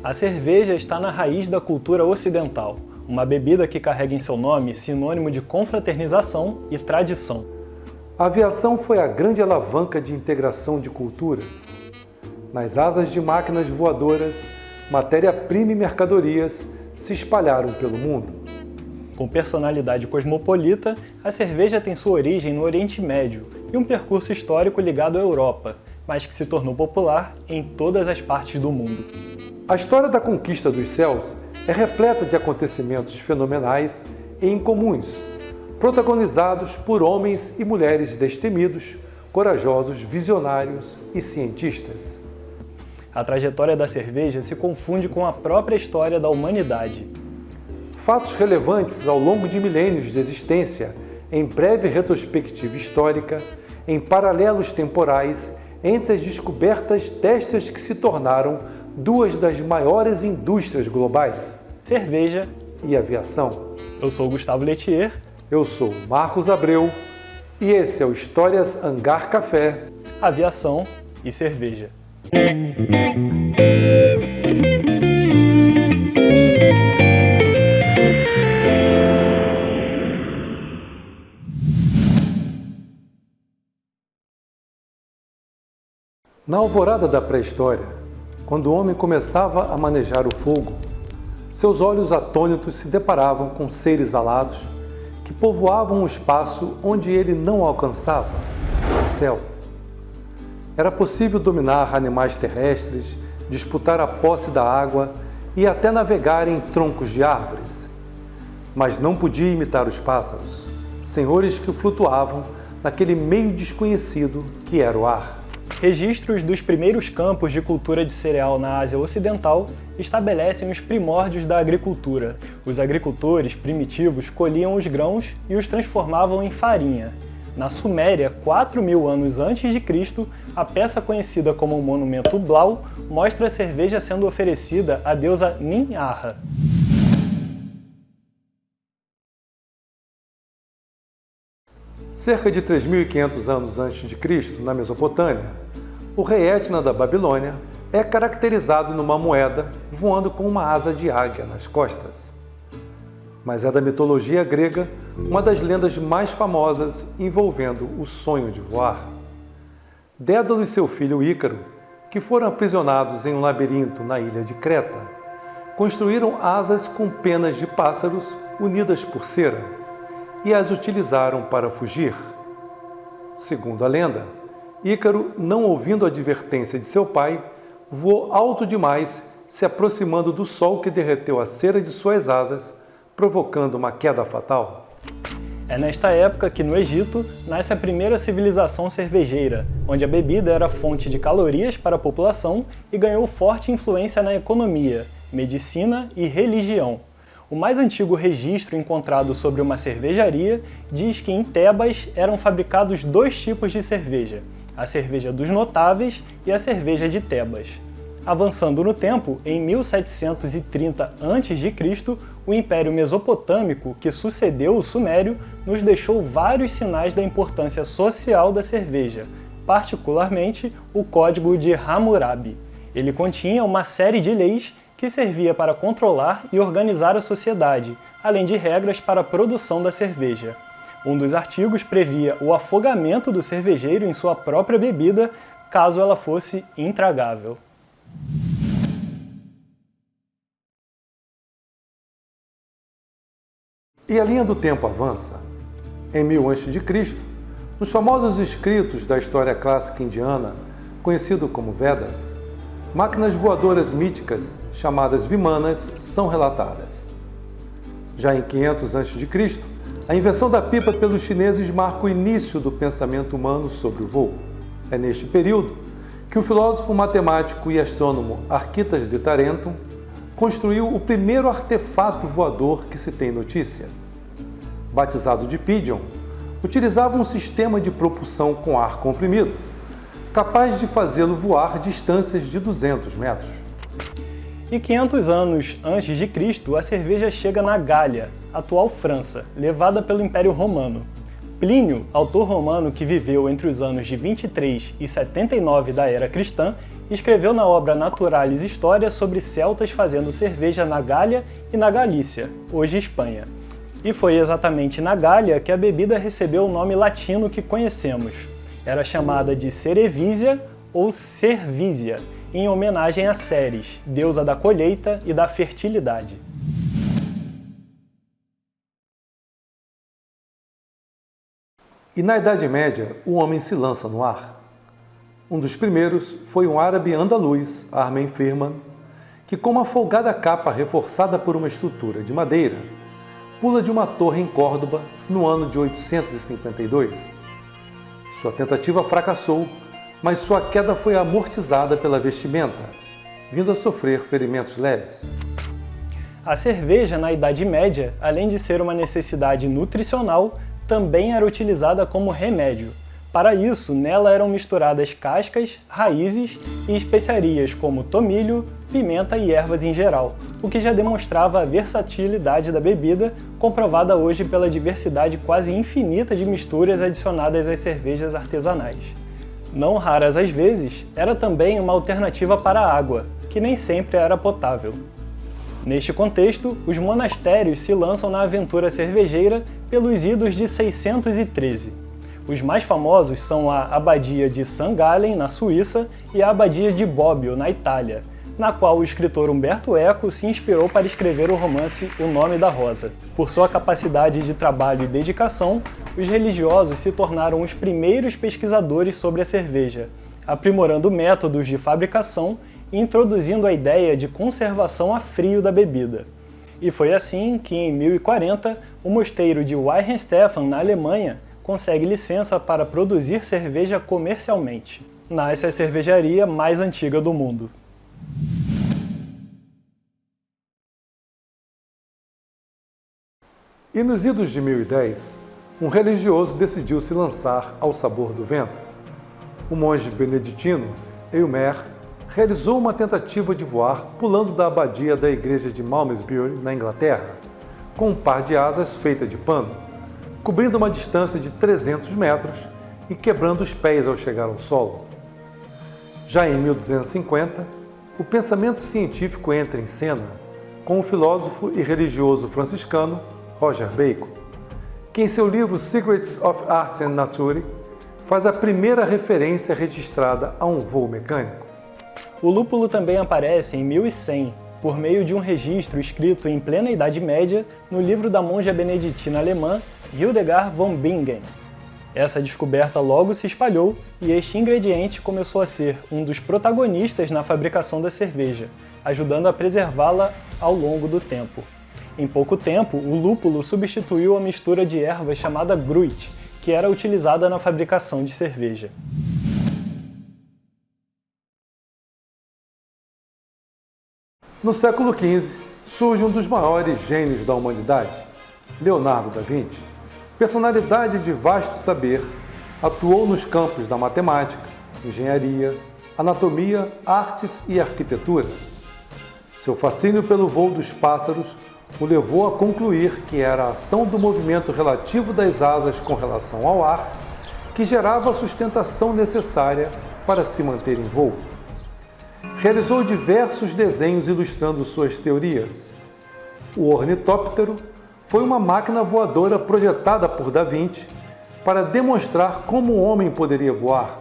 A cerveja está na raiz da cultura ocidental, uma bebida que carrega em seu nome sinônimo de confraternização e tradição. A aviação foi a grande alavanca de integração de culturas. Nas asas de máquinas voadoras, matéria-prima e mercadorias se espalharam pelo mundo. Com personalidade cosmopolita, a cerveja tem sua origem no Oriente Médio e um percurso histórico ligado à Europa, mas que se tornou popular em todas as partes do mundo. A história da conquista dos céus é repleta de acontecimentos fenomenais e incomuns, protagonizados por homens e mulheres destemidos, corajosos, visionários e cientistas. A trajetória da cerveja se confunde com a própria história da humanidade. Fatos relevantes ao longo de milênios de existência, em breve retrospectiva histórica, em paralelos temporais, entre as descobertas destas que se tornaram duas das maiores indústrias globais: cerveja e aviação. Eu sou Gustavo Lettier. Eu sou Marcos Abreu e esse é o Histórias Hangar Café, Aviação e Cerveja. Na alvorada da pré-história, quando o homem começava a manejar o fogo, seus olhos atônitos se deparavam com seres alados que povoavam o espaço onde ele não alcançava, o céu. Era possível dominar animais terrestres, disputar a posse da água e até navegar em troncos de árvores. Mas não podia imitar os pássaros, senhores que flutuavam naquele meio desconhecido que era o ar. Registros dos primeiros campos de cultura de cereal na Ásia Ocidental estabelecem os primórdios da agricultura. Os agricultores primitivos colhiam os grãos e os transformavam em farinha. Na Suméria, 4.000 anos antes de Cristo, a peça conhecida como o Monumento Blau mostra a cerveja sendo oferecida à deusa Nin-Arra. Cerca de 3.500 anos antes de Cristo, na Mesopotâmia, o rei Etna da Babilônia é caracterizado numa moeda voando com uma asa de águia nas costas. Mas é da mitologia grega uma das lendas mais famosas envolvendo o sonho de voar. Dédalo e seu filho Ícaro, que foram aprisionados em um labirinto na ilha de Creta, construíram asas com penas de pássaros unidas por cera e as utilizaram para fugir. Segundo a lenda, Ícaro, não ouvindo a advertência de seu pai, voou alto demais, se aproximando do sol que derreteu a cera de suas asas, provocando uma queda fatal. É nesta época que, no Egito, nasce a primeira civilização cervejeira, onde a bebida era fonte de calorias para a população e ganhou forte influência na economia, medicina e religião. O mais antigo registro encontrado sobre uma cervejaria diz que em Tebas eram fabricados dois tipos de cerveja, a cerveja dos notáveis e a cerveja de Tebas. Avançando no tempo, em 1730 a.C., o Império Mesopotâmico, que sucedeu o Sumério, nos deixou vários sinais da importância social da cerveja, particularmente o Código de Hammurabi. Ele continha uma série de leis que servia para controlar e organizar a sociedade, além de regras para a produção da cerveja. Um dos artigos previa o afogamento do cervejeiro em sua própria bebida, caso ela fosse intragável. E a linha do tempo avança. Em 1000 a.C., nos famosos escritos da história clássica indiana, conhecido como Vedas, máquinas voadoras míticas, chamadas Vimanas, são relatadas. Já em 500 a.C., a invenção da pipa pelos chineses marca o início do pensamento humano sobre o voo. É neste período que o filósofo matemático e astrônomo Archytas de Tarentum construiu o primeiro artefato voador que se tem notícia. Batizado de Pigeon, utilizava um sistema de propulsão com ar comprimido, capaz de fazê-lo voar distâncias de 200 metros. E 500 anos antes de Cristo, a cerveja chega na Gália, atual França, levada pelo Império Romano. Plínio, autor romano que viveu entre os anos de 23 e 79 da era cristã, escreveu na obra Naturalis Historia sobre celtas fazendo cerveja na Gália e na Galícia, hoje Espanha. E foi exatamente na Gália que a bebida recebeu o nome latino que conhecemos. Era chamada de Cerevisia ou Cervisia, em homenagem a Ceres, deusa da colheita e da fertilidade. E na Idade Média, o homem se lança no ar. Um dos primeiros foi um árabe andaluz, Armen Firman, que com uma folgada capa reforçada por uma estrutura de madeira, pula de uma torre em Córdoba no ano de 852. Sua tentativa fracassou, mas sua queda foi amortizada pela vestimenta, vindo a sofrer ferimentos leves. A cerveja, na Idade Média, além de ser uma necessidade nutricional, também era utilizada como remédio. Para isso, nela eram misturadas cascas, raízes e especiarias como tomilho, pimenta e ervas em geral, o que já demonstrava a versatilidade da bebida, comprovada hoje pela diversidade quase infinita de misturas adicionadas às cervejas artesanais. Não raras às vezes, era também uma alternativa para a água, que nem sempre era potável. Neste contexto, os monastérios se lançam na aventura cervejeira pelos idos de 613. Os mais famosos são a Abadia de St. Gallen, na Suíça, e a Abadia de Bobbio, na Itália, na qual o escritor Umberto Eco se inspirou para escrever o romance O Nome da Rosa. Por sua capacidade de trabalho e dedicação, os religiosos se tornaram os primeiros pesquisadores sobre a cerveja, aprimorando métodos de fabricação e introduzindo a ideia de conservação a frio da bebida. E foi assim que, em 1040, o mosteiro de Weihenstephan, na Alemanha, consegue licença para produzir cerveja comercialmente. Nasce a cervejaria mais antiga do mundo. E nos idos de 1010, um religioso decidiu se lançar ao sabor do vento. O monge beneditino, Eylmer, realizou uma tentativa de voar pulando da abadia da igreja de Malmesbury, na Inglaterra, com um par de asas feita de pano, cobrindo uma distância de 300 metros e quebrando os pés ao chegar ao solo. Já em 1250, o pensamento científico entra em cena com o filósofo e religioso franciscano Roger Bacon, que em seu livro Secrets of Art and Nature faz a primeira referência registrada a um voo mecânico. O lúpulo também aparece em 1100, por meio de um registro escrito em plena Idade Média no livro da monja beneditina alemã Hildegard von Bingen. Essa descoberta logo se espalhou e este ingrediente começou a ser um dos protagonistas na fabricação da cerveja, ajudando a preservá-la ao longo do tempo. Em pouco tempo, o lúpulo substituiu a mistura de ervas chamada Gruit, que era utilizada na fabricação de cerveja. No século XV, surge um dos maiores gênios da humanidade, Leonardo da Vinci. Personalidade de vasto saber, atuou nos campos da matemática, engenharia, anatomia, artes e arquitetura. Seu fascínio pelo voo dos pássaros o levou a concluir que era a ação do movimento relativo das asas com relação ao ar que gerava a sustentação necessária para se manter em voo. Realizou diversos desenhos ilustrando suas teorias. O ornitóptero foi uma máquina voadora projetada por Da Vinci para demonstrar como o homem poderia voar.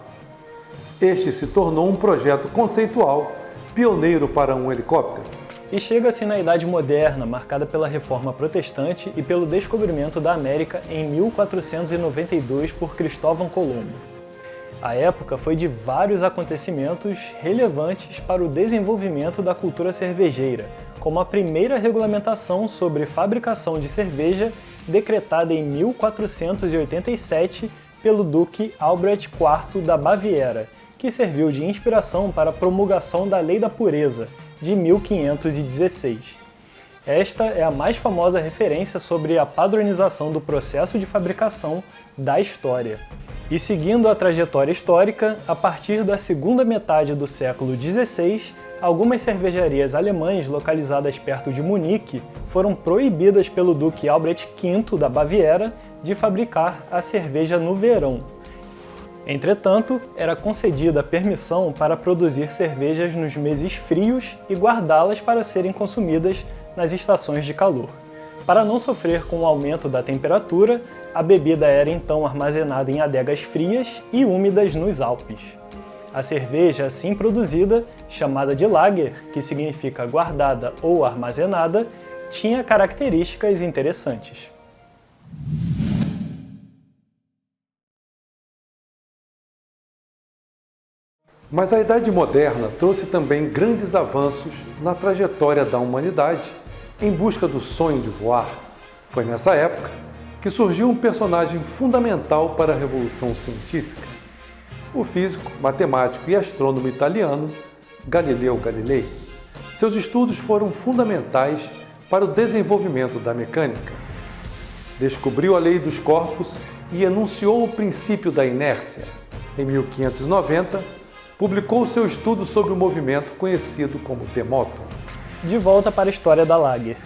Este se tornou um projeto conceitual, pioneiro para um helicóptero. E chega-se na Idade Moderna, marcada pela Reforma Protestante e pelo descobrimento da América em 1492 por Cristóvão Colombo. A época foi de vários acontecimentos relevantes para o desenvolvimento da cultura cervejeira, como a primeira regulamentação sobre fabricação de cerveja, decretada em 1487 pelo Duque Albrecht IV da Baviera, que serviu de inspiração para a promulgação da Lei da Pureza, de 1516. Esta é a mais famosa referência sobre a padronização do processo de fabricação da história. E seguindo a trajetória histórica, a partir da segunda metade do século XVI, algumas cervejarias alemãs localizadas perto de Munique foram proibidas pelo Duque Albrecht V da Baviera de fabricar a cerveja no verão. Entretanto, era concedida permissão para produzir cervejas nos meses frios e guardá-las para serem consumidas nas estações de calor. Para não sofrer com o aumento da temperatura, a bebida era então armazenada em adegas frias e úmidas nos Alpes. A cerveja assim produzida, chamada de Lager, que significa guardada ou armazenada, tinha características interessantes. Mas a Idade Moderna trouxe também grandes avanços na trajetória da humanidade em busca do sonho de voar. Foi nessa época que surgiu um personagem fundamental para a Revolução Científica: o físico, matemático e astrônomo italiano Galileu Galilei. Seus estudos foram fundamentais para o desenvolvimento da mecânica. Descobriu a lei dos corpos e enunciou o princípio da inércia. Em 1590, publicou seu estudo sobre o movimento conhecido como Temóton. De volta para a história da Lager.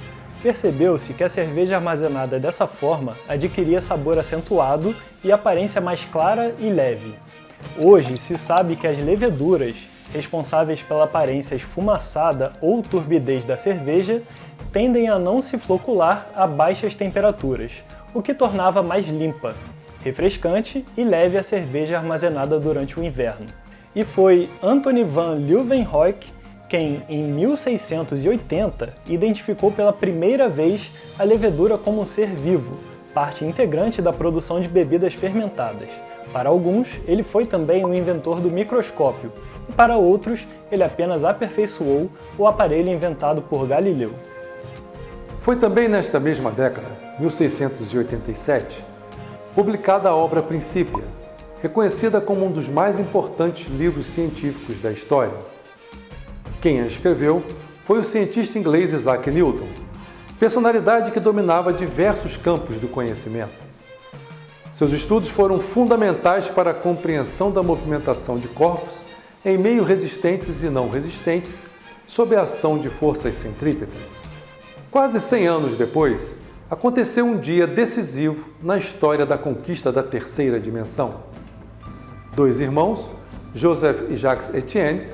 Percebeu-se que a cerveja armazenada dessa forma adquiria sabor acentuado e aparência mais clara e leve. Hoje se sabe que as leveduras, responsáveis pela aparência esfumaçada ou turbidez da cerveja, tendem a não se flocular a baixas temperaturas, o que tornava mais limpa, refrescante e leve a cerveja armazenada durante o inverno. E foi Antony van Leeuwenhoek quem, em 1680, identificou pela primeira vez a levedura como um ser vivo, parte integrante da produção de bebidas fermentadas. Para alguns, ele foi também o inventor do microscópio, e para outros, ele apenas aperfeiçoou o aparelho inventado por Galileu. Foi também nesta mesma década, 1687, publicada a obra Principia, reconhecida como um dos mais importantes livros científicos da história. Quem a escreveu foi o cientista inglês Isaac Newton, personalidade que dominava diversos campos do conhecimento. Seus estudos foram fundamentais para a compreensão da movimentação de corpos em meio resistentes e não resistentes sob a ação de forças centrípetas. Quase 100 anos depois, aconteceu um dia decisivo na história da conquista da terceira dimensão. Dois irmãos, Joseph e Jacques Etienne,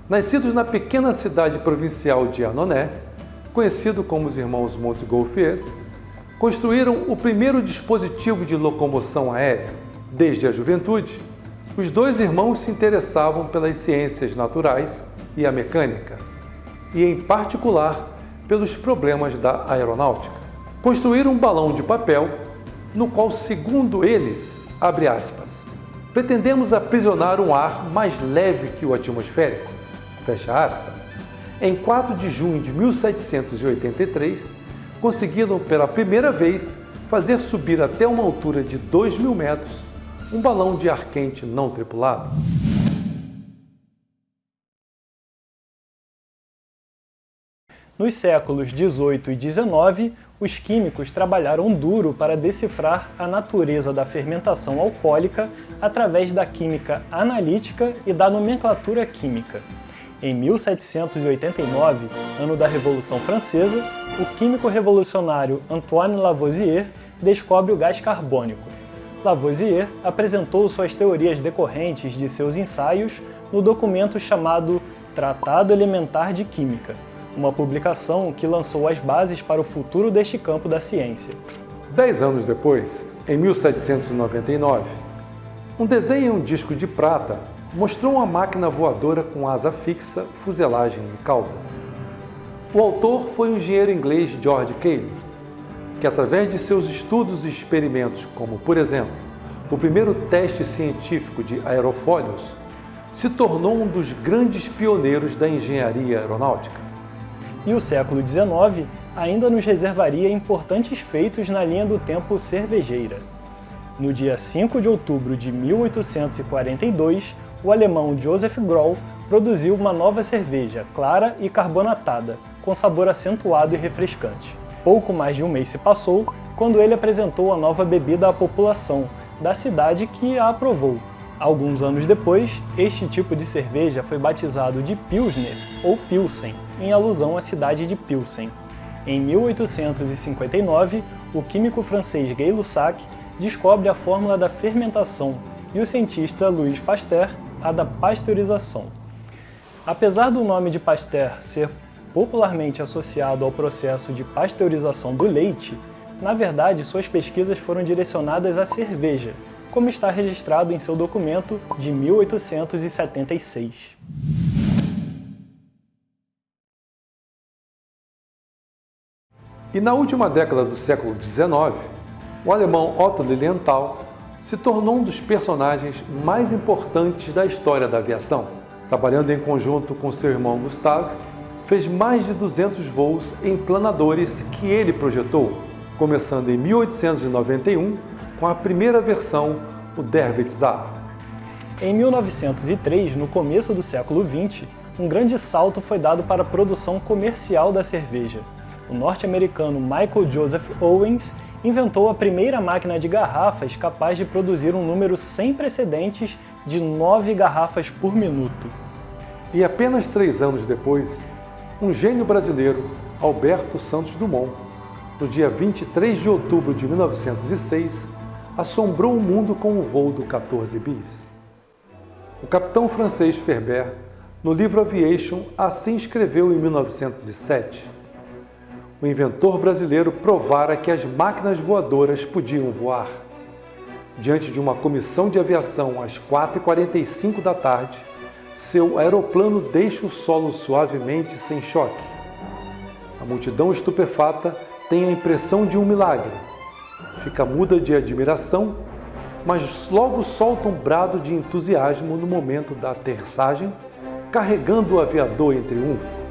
nascidos na pequena cidade provincial de Annonay, conhecido como os irmãos Montgolfier, construíram o primeiro dispositivo de locomoção aérea. Desde a juventude, os dois irmãos se interessavam pelas ciências naturais e a mecânica, e em particular pelos problemas da aeronáutica. Construíram um balão de papel no qual, segundo eles, abre aspas, pretendemos aprisionar um ar mais leve que o atmosférico, fecha aspas. Em 4 de junho de 1783, conseguiram pela primeira vez fazer subir até uma altura de 2.000 metros um balão de ar quente não tripulado. Nos séculos XVIII e XIX, os químicos trabalharam duro para decifrar a natureza da fermentação alcoólica através da química analítica e da nomenclatura química. Em 1789, ano da Revolução Francesa, o químico revolucionário Antoine Lavoisier descobre o gás carbônico. Lavoisier apresentou suas teorias decorrentes de seus ensaios no documento chamado Tratado Elementar de Química, uma publicação que lançou as bases para o futuro deste campo da ciência. 10 anos depois, em 1799, um desenho em um disco de prata mostrou uma máquina voadora com asa fixa, fuselagem e cauda. O autor foi o engenheiro inglês George Cayley, que através de seus estudos e experimentos, como por exemplo, o primeiro teste científico de aerofólios, se tornou um dos grandes pioneiros da engenharia aeronáutica. E o século XIX ainda nos reservaria importantes feitos na linha do tempo cervejeira. No dia 5 de outubro de 1842, o alemão Joseph Groll produziu uma nova cerveja, clara e carbonatada, com sabor acentuado e refrescante. Pouco mais de um mês se passou quando ele apresentou a nova bebida à população, da cidade que a aprovou. Alguns anos depois, este tipo de cerveja foi batizado de Pilsner ou Pilsen, em alusão à cidade de Pilsen. Em 1859, o químico francês Gay Lussac descobre a fórmula da fermentação e o cientista Louis Pasteur a da pasteurização. Apesar do nome de Pasteur ser popularmente associado ao processo de pasteurização do leite, na verdade suas pesquisas foram direcionadas à cerveja, como está registrado em seu documento de 1876. E na última década do século XIX, o alemão Otto Lilienthal se tornou um dos personagens mais importantes da história da aviação. Trabalhando em conjunto com seu irmão Gustav, fez mais de 200 voos em planadores que ele projetou, começando em 1891 com a primeira versão, o Der Witzar. Em 1903, no começo do século XX, um grande salto foi dado para a produção comercial da cerveja. O norte-americano Michael Joseph Owens inventou a primeira máquina de garrafas capaz de produzir um número sem precedentes de 9 garrafas por minuto. E apenas 3 anos depois, um gênio brasileiro, Alberto Santos Dumont, no dia 23 de outubro de 1906, assombrou o mundo com o voo do 14 bis. O capitão francês Ferber, no livro Aviation, assim escreveu em 1907. O inventor brasileiro provara que as máquinas voadoras podiam voar. Diante de uma comissão de aviação às 4h45 da tarde, seu aeroplano deixa o solo suavemente sem choque. A multidão estupefata tem a impressão de um milagre. Fica muda de admiração, mas logo solta um brado de entusiasmo no momento da aterrissagem, carregando o aviador em triunfo.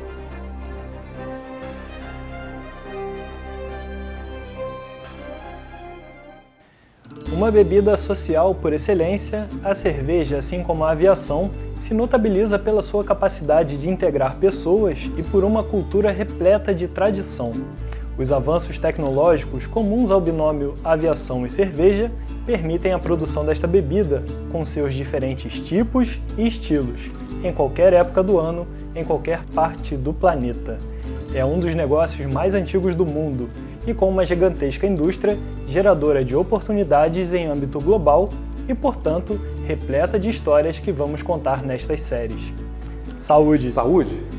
Uma bebida social por excelência, a cerveja, assim como a aviação, se notabiliza pela sua capacidade de integrar pessoas e por uma cultura repleta de tradição. Os avanços tecnológicos comuns ao binômio aviação e cerveja permitem a produção desta bebida com seus diferentes tipos e estilos, em qualquer época do ano, em qualquer parte do planeta. É um dos negócios mais antigos do mundo e com uma gigantesca indústria geradora de oportunidades em âmbito global e, portanto, repleta de histórias que vamos contar nestas séries. Saúde! Saúde!